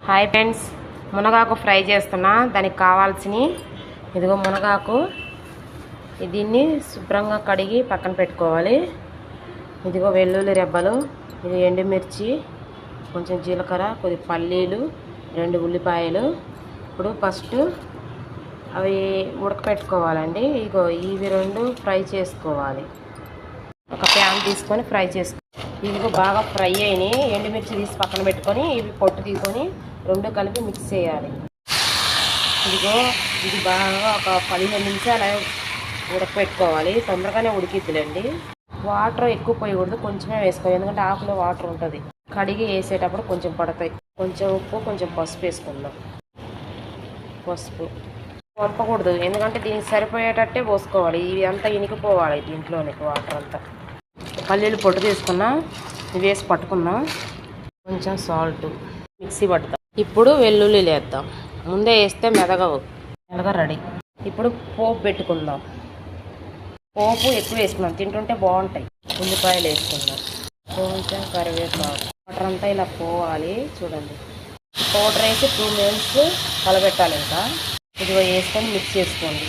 Hi friends, మునగాకు fry చేస్తున్నా. దానికి కావాల్సినవి ఇదిగో మునగాకు. దీన్ని శుభ్రంగా కడిగి పక్కన పెట్టుకోవాలి. ఇదిగో వెల్లుల్లి రెబ్బలు, ఇది ఎండుమిర్చి, కొంచెం జీలకర్ర, కొద్ది పల్లీలు, 2 ఉల్లిపాయలు. ఇప్పుడు ఫస్ట్ అవి ఉడకపెట్టుకోవాలండి. ఇగో ఇవి 2 ఫ్రై చేసుకోవాలి. ఒక ప్యాన్ తీసుకొని ఫ్రై చేసుకోవాలి. ఇదిగో బాగా ఫ్రై అయినాయి. ఎండుమిర్చి తీసి పక్కన పెట్టుకొని ఇవి పొట్టు తీసుకొని 2 కలిపి మిక్స్ చేయాలి. ఇదిగో ఇది బాగా ఒక 15 నిమిషాలు ఉడకపెట్టుకోవాలి. తొందరగానే ఉడికిద్దులండి. వాటర్ ఎక్కువ పోయకూడదు, కొంచెమే వేసుకోవాలి. ఎందుకంటే ఆకులో వాటర్ ఉంటుంది. కడిగి వేసేటప్పుడు కొంచెం పడతాయి. కొంచెం ఉప్పు, కొంచెం పసుపు వేసుకుందాం. పసుపు పంపకూడదు, ఎందుకంటే దీనికి సరిపోయేటట్టే పోసుకోవాలి. ఇవి అంతా ఇనికిపోవాలి దీంట్లోని వాటర్ అంతా. పల్లీలు పొట్టు తీసుకున్నా, ఇవి వేసి పట్టుకుందాం. కొంచెం సాల్ట్, మిక్సీ పట్టుదాం. ఇప్పుడు వెల్లుల్లి వేద్దాం. ముందే వేస్తే మెదగ రెడీ. ఇప్పుడు పోపు పెట్టుకుందాం. పోపు ఎక్కువ వేసుకుందాం, తింటుంటే బాగుంటాయి. ఉల్లిపాయలు వేసుకుందాం, కొంచెం కరివేపాకు. వాటర్ అంతా ఇలా పోవాలి. చూడండి, పౌడర్ వేసి 2 మినిట్స్ కలబెట్టాలి. ఇంకా ఇదిగో వేసుకొని మిక్స్ చేసుకోండి.